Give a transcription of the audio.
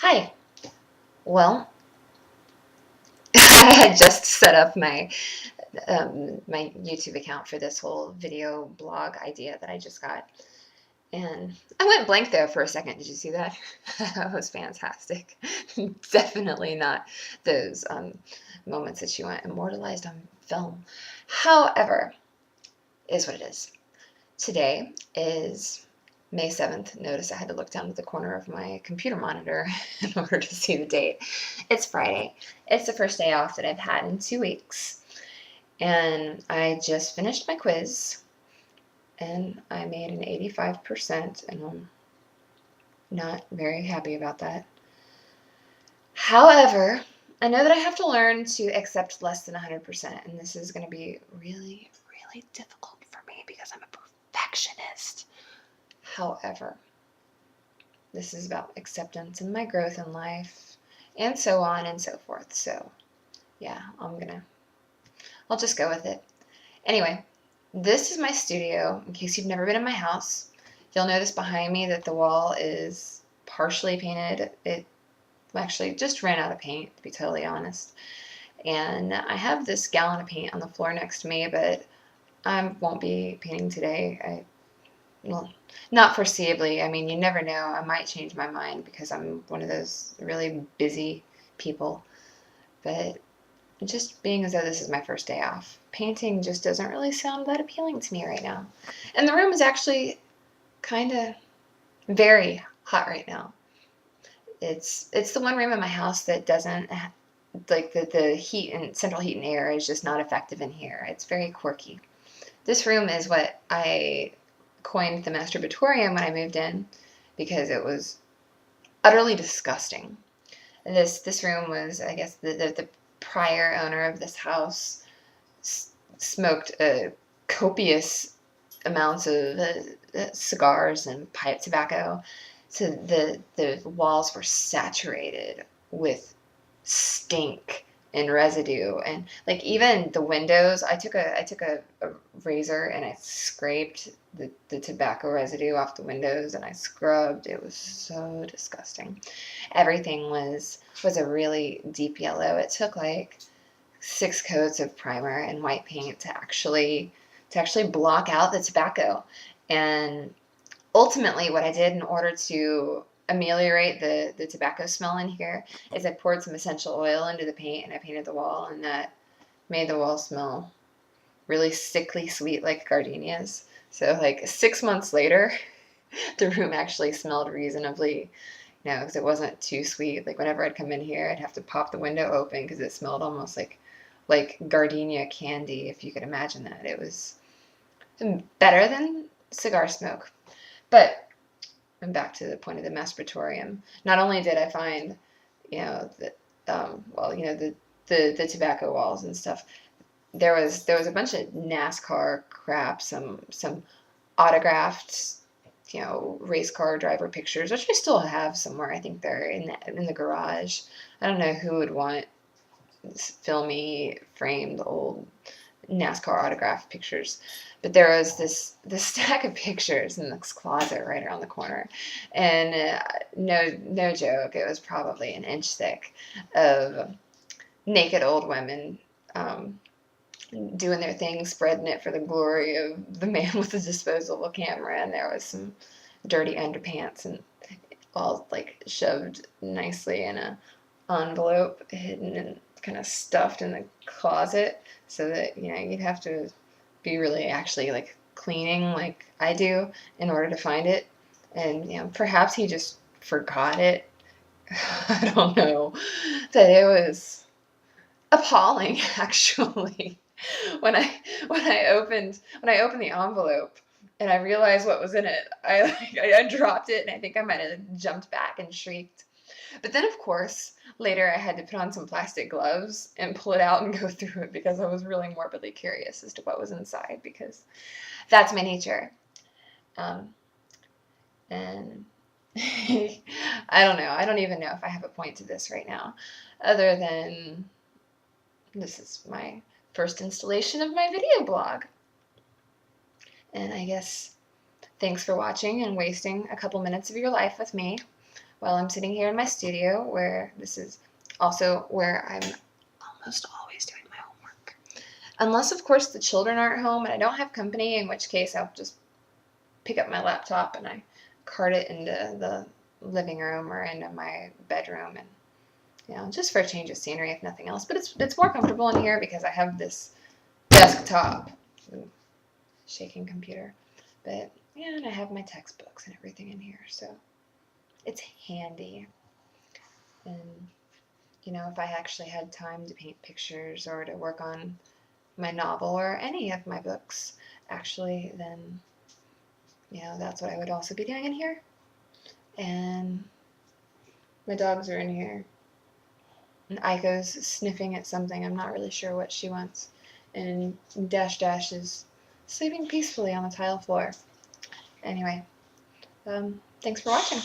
Hi. Well, I had just set up my YouTube account for this whole video blog idea that I just got, and I went blank there for a second. Did you see that? That was fantastic. Definitely not those moments that you want immortalized on film. However, is what it is. Today is May 7th. Notice I had to look down to the corner of my computer monitor in order to see the date. It's Friday. It's the first day off that I've had in 2 weeks. And I just finished my quiz and I made an 85%, and I'm not very happy about that. However, I know that I have to learn to accept less than 100%, and this is going to be really, really difficult for me because I'm a perfectionist. However, this is about acceptance and my growth in life and so on and so forth. So yeah, I'll just go with it. Anyway, this is my studio. In case you've never been in my house, you'll notice behind me that the wall is partially painted. It actually just ran out of paint, to be totally honest. And I have this gallon of paint on the floor next to me, but I won't be painting today. Well, not foreseeably. I mean, you never know. I might change my mind because I'm one of those really busy people. But just being as though this is my first day off, painting just doesn't really sound that appealing to me right now. And the room is actually kind of very hot right now. It's the one room in my house that doesn't like the heat and central heat and air is just not effective in here. It's very quirky. This room is what I coined the masturbatorium when I moved in because it was utterly disgusting. This room was, I guess, the prior owner of this house smoked copious amounts of cigars and pipe tobacco, so the walls were saturated with stink and residue, and like even the windows, I took a razor and I scraped the tobacco residue off the windows and I scrubbed. It was so disgusting. Everything was a really deep yellow. It took like 6 coats of primer and white paint to actually block out the tobacco. And ultimately what I did in order to ameliorate the tobacco smell in here is I poured some essential oil into the paint and I painted the wall, and that made the wall smell really sickly sweet like gardenias. So like 6 months later, the room actually smelled reasonably, because it wasn't too sweet. Like whenever I'd come in here, I'd have to pop the window open because it smelled almost like gardenia candy, if you could imagine that. It was better than cigar smoke. But and back to the point of the masturbatorium. Not only did I find, the the tobacco walls and stuff, there was a bunch of NASCAR crap, some autographed, race car driver pictures, which I still have somewhere. I think they're in the garage. I don't know who would want filmy framed old NASCAR autograph pictures. But there was this stack of pictures in this closet right around the corner, and no joke, it was probably an inch thick of naked old women doing their thing, spreading it for the glory of the man with the disposable camera, and there was some dirty underpants and all like shoved nicely in a envelope, hidden and kind of stuffed in the closet, so that you'd have to be really actually like cleaning like I do in order to find it. And perhaps he just forgot it. I don't know. That it was appalling actually. When I opened the envelope and I realized what was in it, I dropped it, and I think I might have jumped back and shrieked. But then, of course, later I had to put on some plastic gloves and pull it out and go through it because I was really morbidly curious as to what was inside, because that's my nature. And I don't know. I don't even know if I have a point to this right now, other than this is my first installation of my video blog. And I guess thanks for watching and wasting a couple minutes of your life with me while I'm sitting here in my studio, where this is also where I'm almost always doing my homework. Unless, of course, the children aren't home and I don't have company, in which case I'll just pick up my laptop and I cart it into the living room or into my bedroom, and just for a change of scenery, if nothing else. But it's more comfortable in here because I have this desktop, shaking computer. But yeah, and I have my textbooks and everything in here, so it's handy. And if I actually had time to paint pictures or to work on my novel or any of my books, actually, then that's what I would also be doing in here. And my dogs are in here. And Aiko's sniffing at something. I'm not really sure what she wants. And Dash Dash is sleeping peacefully on the tile floor. Anyway, thanks for watching.